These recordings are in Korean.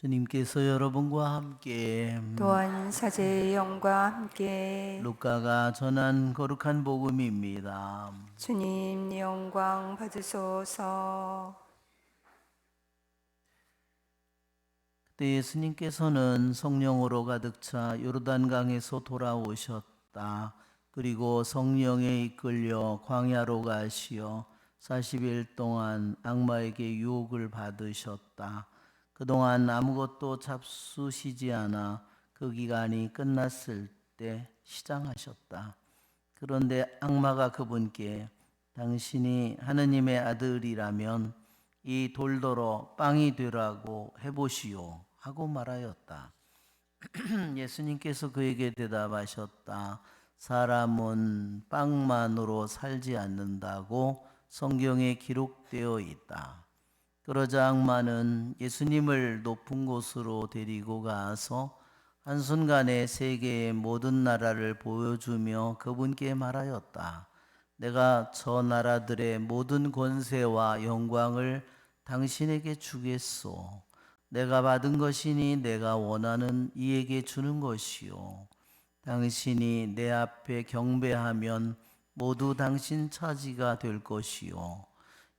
주님께서 여러분과 함께 또한 사제의 영과 함께 루카가 전한 거룩한 복음입니다. 주님 영광 받으소서. 그때 예수님께서는 성령으로 가득 차 요르단강에서 돌아오셨다. 그리고 성령에 이끌려 광야로 가시어 40일 동안 악마에게 유혹을 받으셨다. 그동안 아무것도 잡수시지 않아 그 기간이 끝났을 때 시장하셨다. 그런데 악마가 그분께 당신이 하느님의 아들이라면 이 돌더러 빵이 되라고 해보시오 하고 말하였다. 예수님께서 그에게 대답하셨다. 사람은 빵만으로 살지 않는다고 성경에 기록되어 있다. 그러자 악마는 예수님을 높은 곳으로 데리고 가서 한순간에 세계의 모든 나라를 보여주며 그분께 말하였다. 내가 저 나라들의 모든 권세와 영광을 당신에게 주겠소. 내가 받은 것이니 내가 원하는 이에게 주는 것이요. 당신이 내 앞에 경배하면 모두 당신 차지가 될 것이요.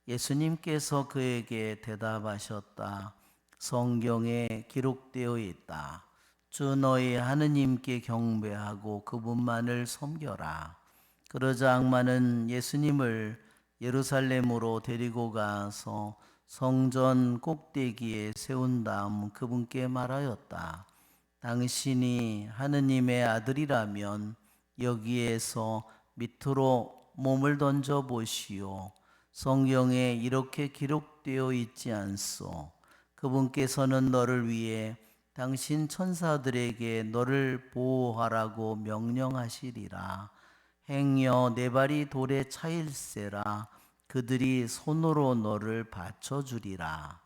예수님께서 그에게 대답하셨다. 성경에 기록되어 있다. 주 너희 하느님께 경배하고 그분만을 섬겨라. 그러자 악마는 예수님을 예루살렘으로 데리고 가서 성전 꼭대기에 세운 다음 그분께 말하였다. 당신이 하느님의 아들이라면 여기에서 밑으로 몸을 던져 보시오. 성경에 이렇게 기록되어 있지 않소. 그분께서는 너를 위해 당신 천사들에게 너를 보호하라고 명령하시리라. 행여 내 발이 돌에 차일세라. 그들이 손으로 너를 받쳐주리라.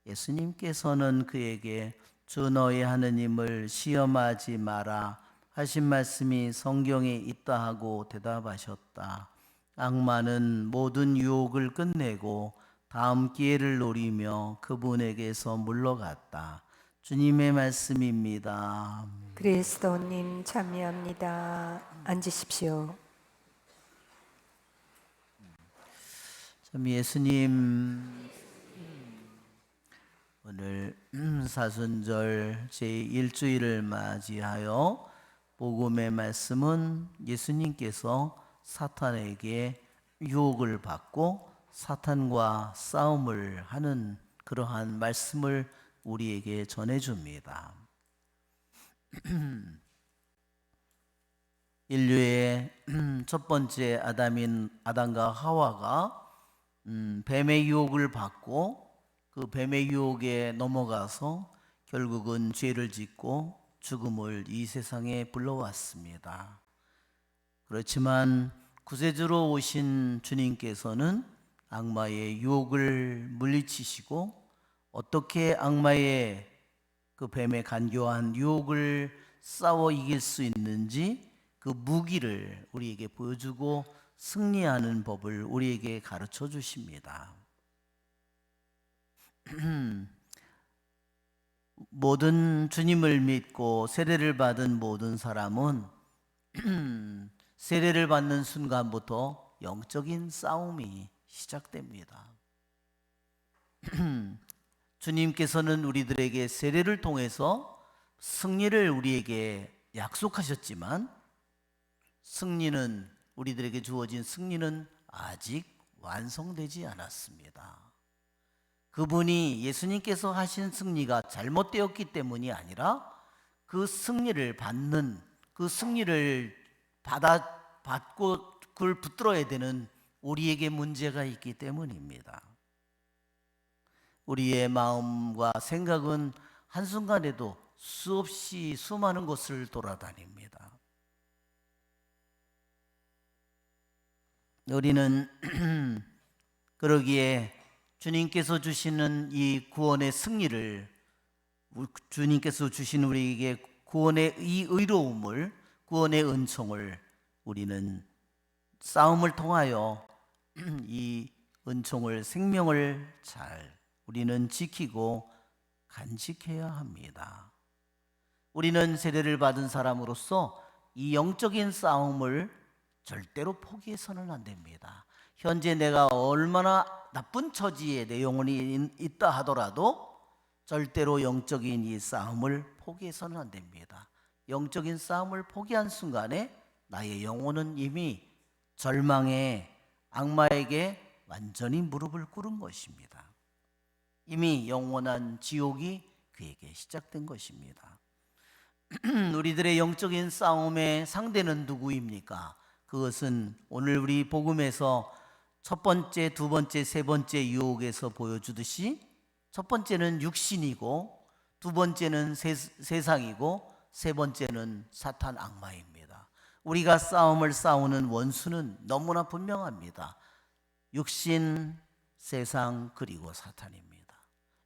예수님께서는 그에게 주 너희 하느님을 시험하지 마라 하신 말씀이 성경에 있다 하고 대답하셨다. 악마는 모든 유혹을 끝내고 다음 기회를 노리며 그분에게서 물러갔다. 주님의 말씀입니다. 그리스도님 참여합니다. 앉으십시오. 참 예수님 오늘 사순절 제1주일을 맞이하여 복음의 말씀은 예수님께서 사탄에게 유혹을 받고 사탄과 싸움을 하는 그러한 말씀을 우리에게 전해줍니다. 인류의 첫 번째 아담과 하와가 뱀의 유혹을 받고 그 뱀의 유혹에 넘어가서 결국은 죄를 짓고 죽음을 이 세상에 불러왔습니다. 그렇지만 구세주로 오신 주님께서는 악마의 유혹을 물리치시고 어떻게 악마의 그 뱀의 간교한 유혹을 싸워 이길 수 있는지 그 무기를 우리에게 보여주고 승리하는 법을 우리에게 가르쳐 주십니다. 모든 주님을 믿고 세례를 받은 모든 사람은 세례를 받는 순간부터 영적인 싸움이 시작됩니다. 주님께서는 우리들에게 세례를 통해서 승리를 우리에게 약속하셨지만 우리들에게 주어진 승리는 아직 완성되지 않았습니다. 그분이 예수님께서 하신 승리가 잘못되었기 때문이 아니라 그 승리를 받고 그걸 붙들어야 되는 우리에게 문제가 있기 때문입니다. 우리의 마음과 생각은 한순간에도 수없이 수많은 곳을 돌아다닙니다. 우리는 그러기에 주님께서 주시는 이 구원의 승리를, 주님께서 주신 우리에게 구원의 이 의로움을, 구원의 은총을 우리는 싸움을 통하여 이 은총을, 생명을 잘 우리는 지키고 간직해야 합니다. 우리는 세례를 받은 사람으로서 이 영적인 싸움을 절대로 포기해서는 안 됩니다. 현재 내가 얼마나 나쁜 처지에 내 영혼이 있다 하더라도 절대로 영적인 이 싸움을 포기해서는 안 됩니다. 영적인 싸움을 포기한 순간에 나의 영혼은 이미 절망의 악마에게 완전히 무릎을 꿇은 것입니다. 이미 영원한 지옥이 그에게 시작된 것입니다. 우리들의 영적인 싸움의 상대는 누구입니까? 그것은 오늘 우리 복음에서 첫 번째, 두 번째, 세 번째 유혹에서 보여주듯이 첫 번째는 육신이고 두 번째는 세상이고 세 번째는 사탄 악마입니다. 우리가 싸움을 싸우는 원수는 너무나 분명합니다. 육신, 세상, 그리고 사탄입니다.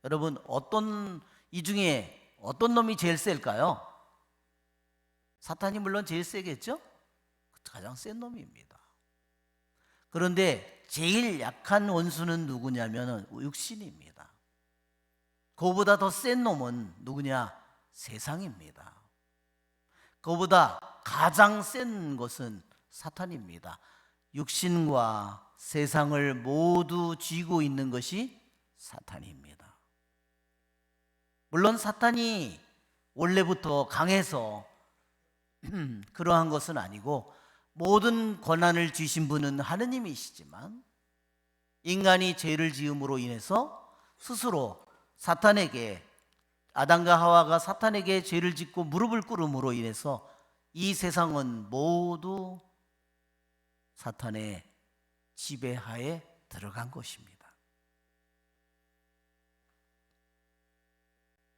여러분, 이 중에 어떤 놈이 제일 셀까요? 사탄이 물론 제일 세겠죠? 가장 센 놈입니다. 그런데 제일 약한 원수는 누구냐면 육신입니다. 그보다 더 센 놈은 누구냐? 세상입니다. 그보다 가장 센 것은 사탄입니다. 육신과 세상을 모두 쥐고 있는 것이 사탄입니다. 물론 사탄이 원래부터 강해서 그러한 것은 아니고 모든 권한을 쥐신 분은 하느님이시지만 인간이 죄를 지음으로 인해서 스스로 사탄에게, 아담과 하와가 사탄에게 죄를 짓고 무릎을 꿇음으로 인해서 이 세상은 모두 사탄의 지배하에 들어간 것입니다.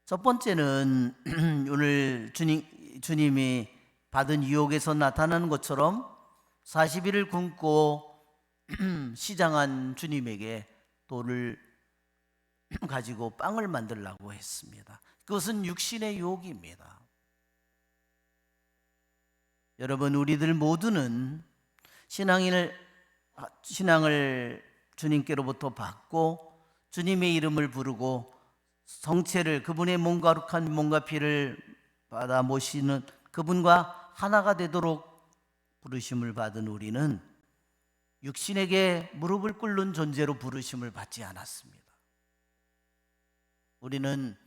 첫 번째는 오늘 주님이 받은 유혹에서 나타나는 것처럼 40일을 굶고 시장한 주님에게 돌을 가지고 빵을 만들라고 했습니다. 그것은 육신의 유혹입니다. 여러분, 우리들 모두는 신앙을 주님께로부터 받고 주님의 이름을 부르고 성체를, 그분의 몸과 거룩한 몸과 피를 받아 모시는 그분과 하나가 되도록 부르심을 받은 우리는 육신에게 무릎을 꿇는 존재로 부르심을 받지 않았습니다. 우리는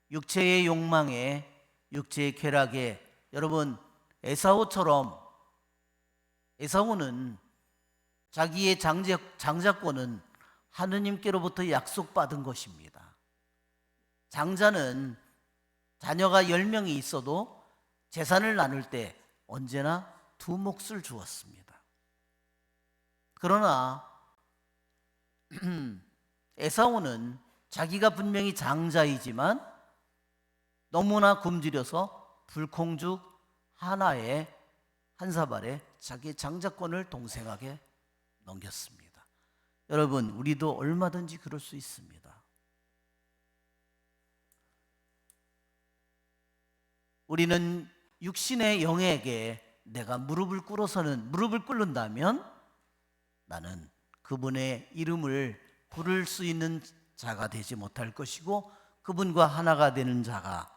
육체의 욕망에, 육체의 쾌락에, 여러분, 에사우는 자기의 장자권은 하느님께로부터 약속받은 것입니다. 장자는 자녀가 10명이 있어도 재산을 나눌 때 언제나 두 몫을 주었습니다. 그러나 에사우는 자기가 분명히 장자이지만 너무나 굶주려서 불콩죽 하나에 한 사발에 자기 장자권을 동생에게 넘겼습니다. 여러분, 우리도 얼마든지 그럴 수 있습니다. 우리는 육신의 영에게 내가 무릎을 꿇는다면 나는 그분의 이름을 부를 수 있는 자가 되지 못할 것이고 그분과 하나가 되는 자가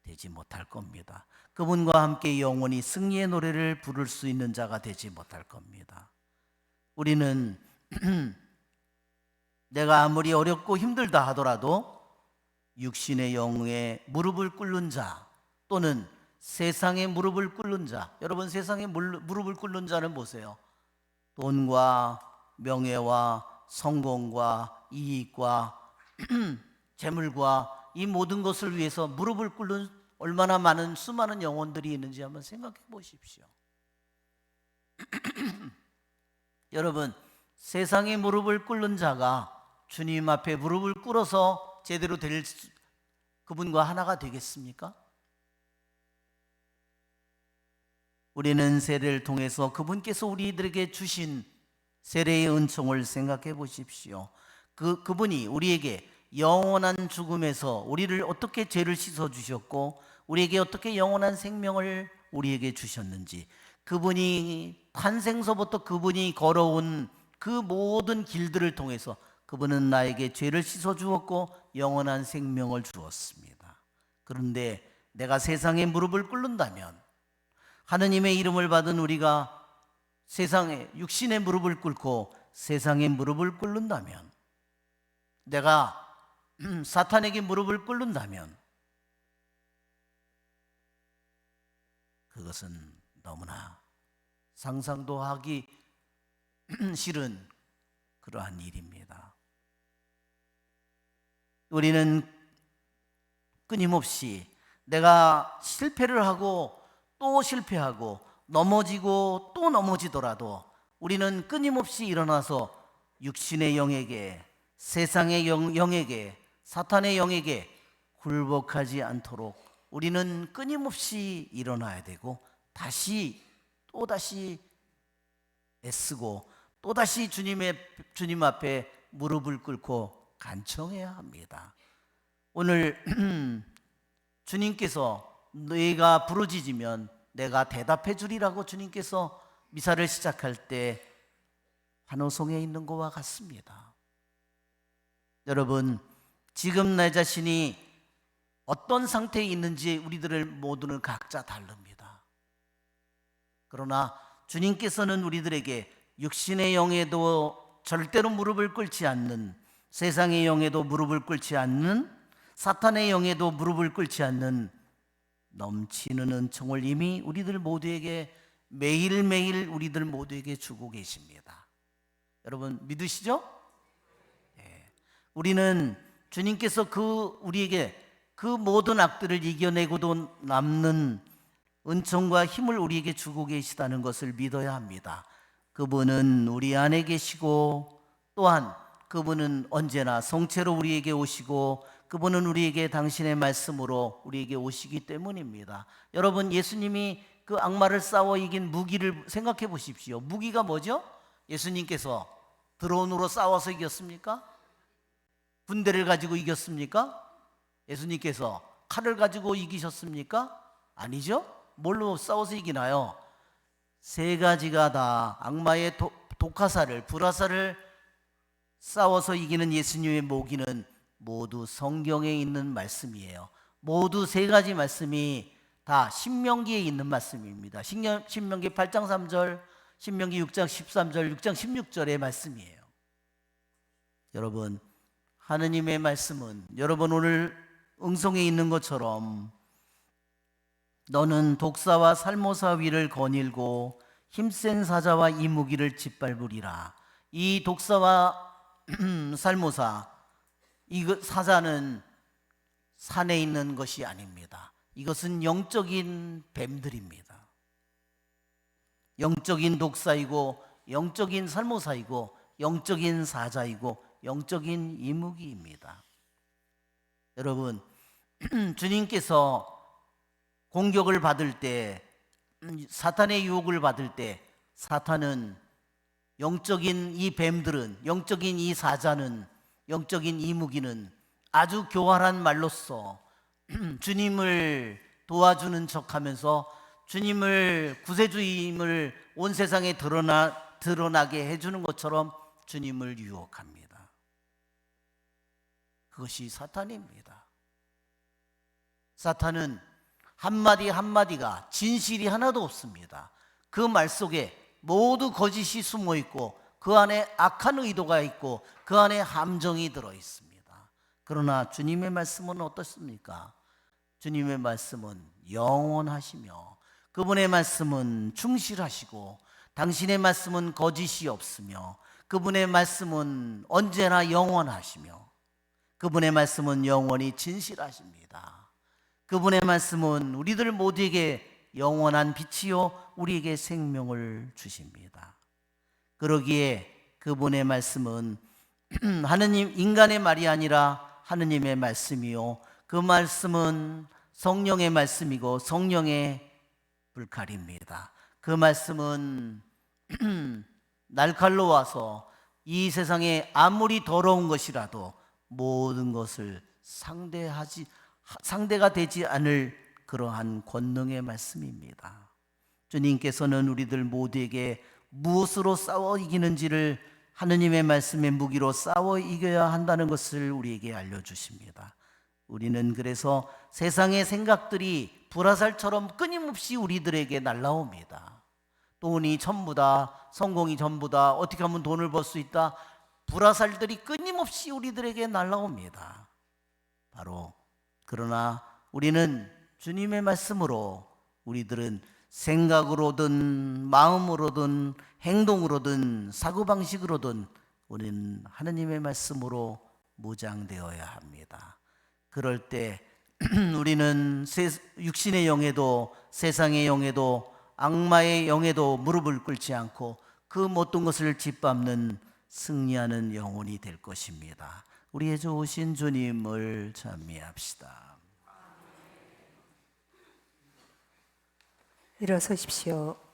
되지 못할 겁니다. 그분과 함께 영원히 승리의 노래를 부를 수 있는 자가 되지 못할 겁니다. 우리는 내가 아무리 어렵고 힘들다 하더라도 육신의 영에 무릎을 꿇는 자 또는 세상에 무릎을 꿇는 자, 여러분, 세상에 무릎을 꿇는 자는 보세요. 돈과 명예와 성공과 이익과 재물과 이 모든 것을 위해서 무릎을 꿇는 얼마나 많은 수많은 영혼들이 있는지 한번 생각해 보십시오. 여러분, 세상에 무릎을 꿇는 자가 주님 앞에 무릎을 꿇어서 제대로 그분과 하나가 되겠습니까? 우리는 세례를 통해서 그분께서 우리들에게 주신 세례의 은총을 생각해 보십시오. 그분이 우리에게 영원한 죽음에서 우리를 어떻게 죄를 씻어 주셨고 우리에게 어떻게 영원한 생명을 우리에게 주셨는지, 그분이 탄생서부터 그분이 걸어온 그 모든 길들을 통해서 그분은 나에게 죄를 씻어 주었고 영원한 생명을 주었습니다. 그런데 내가 세상에 무릎을 꿇는다면, 하느님의 이름을 받은 우리가 세상에 육신의 무릎을 꿇고 세상에 무릎을 꿇는다면, 내가 사탄에게 무릎을 꿇는다면 그것은 너무나 상상도 하기 싫은 그러한 일입니다. 우리는 끊임없이 내가 실패를 하고 또 실패하고 넘어지고 또 넘어지더라도 우리는 끊임없이 일어나서 육신의 영에게, 세상의 영에게, 사탄의 영에게 굴복하지 않도록 우리는 끊임없이 일어나야 되고, 다시 또다시 애쓰고 또다시 주님 앞에 무릎을 꿇고 간청해야 합니다. 오늘 주님께서 너희가 부르짖으면 내가 대답해 주리라고 주님께서 미사를 시작할 때 환호성에 있는 것과 같습니다. 여러분, 지금 내 자신이 어떤 상태에 있는지 우리들을 모두는 각자 다릅니다. 그러나 주님께서는 우리들에게 육신의 영에도 절대로 무릎을 꿇지 않는, 세상의 영에도 무릎을 꿇지 않는, 사탄의 영에도 무릎을 꿇지 않는 넘치는 은총을 이미 우리들 모두에게 매일매일 우리들 모두에게 주고 계십니다. 여러분 믿으시죠? 네. 우리는 주님께서 우리에게 그 모든 악들을 이겨내고도 남는 은총과 힘을 우리에게 주고 계시다는 것을 믿어야 합니다. 그분은 우리 안에 계시고, 또한 그분은 언제나 성체로 우리에게 오시고, 그분은 우리에게 당신의 말씀으로 우리에게 오시기 때문입니다. 여러분, 예수님이 그 악마를 싸워 이긴 무기를 생각해 보십시오. 무기가 뭐죠? 예수님께서 드론으로 싸워서 이겼습니까? 군대를 가지고 이겼습니까? 예수님께서 칼을 가지고 이기셨습니까? 아니죠? 뭘로 싸워서 이기나요? 세 가지가 다 악마의 독화살을, 불화살을 싸워서 이기는 예수님의 무기는 모두 성경에 있는 말씀이에요. 모두 세 가지 말씀이 다 신명기에 있는 말씀입니다. 신명기 8장 3절, 신명기 6장 13절, 6장 16절의 말씀이에요. 여러분, 하느님의 말씀은 여러분 오늘 응송에 있는 것처럼 너는 독사와 살모사 위를 거닐고 힘센 사자와 이 무기를 짓밟으리라. 이 독사와 살모사, 이 사자는 산에 있는 것이 아닙니다. 이것은 영적인 뱀들입니다. 영적인 독사이고 영적인 살모사이고 영적인 사자이고 영적인 이무기입니다. 여러분, 주님께서 공격을 받을 때, 사탄의 유혹을 받을 때, 사탄은 영적인 이 뱀들은, 영적인 이 사자는, 영적인 이 무기는 아주 교활한 말로써 주님을 도와주는 척하면서 주님을, 구세주임을 온 세상에 드러나게 해주는 것처럼 주님을 유혹합니다. 그것이 사탄입니다. 사탄은 한마디 한마디가 진실이 하나도 없습니다. 그 말 속에 모두 거짓이 숨어 있고 그 안에 악한 의도가 있고 그 안에 함정이 들어 있습니다. 그러나 주님의 말씀은 어떻습니까? 주님의 말씀은 영원하시며 그분의 말씀은 충실하시고 당신의 말씀은 거짓이 없으며 그분의 말씀은 언제나 영원하시며 그분의 말씀은 영원히 진실하십니다. 그분의 말씀은 우리들 모두에게 영원한 빛이요 우리에게 생명을 주십니다. 그러기에 그분의 말씀은 하느님, 인간의 말이 아니라 하느님의 말씀이요 그 말씀은 성령의 말씀이고 성령의 불칼입니다. 그 말씀은 날칼로 와서 이 세상에 아무리 더러운 것이라도 모든 것을 상대가 되지 않을 그러한 권능의 말씀입니다. 주님께서는 우리들 모두에게 무엇으로 싸워 이기는지를 하느님의 말씀의 무기로 싸워 이겨야 한다는 것을 우리에게 알려주십니다. 우리는 그래서 세상의 생각들이 불화살처럼 끊임없이 우리들에게 날라옵니다. 돈이 전부다, 성공이 전부다, 어떻게 하면 돈을 벌 수 있다, 불화살들이 끊임없이 우리들에게 날라옵니다. 바로 그러나 우리는 주님의 말씀으로 우리들은 생각으로든 마음으로든 행동으로든 사고방식으로든 우리는 하느님의 말씀으로 무장되어야 합니다. 그럴 때 우리는 육신의 영에도 세상의 영에도 악마의 영에도 무릎을 꿇지 않고 그 모든 것을 짓밟는 승리하는 영혼이 될 것입니다. 우리의 좋으신 주님을 찬미합시다. 일어서십시오.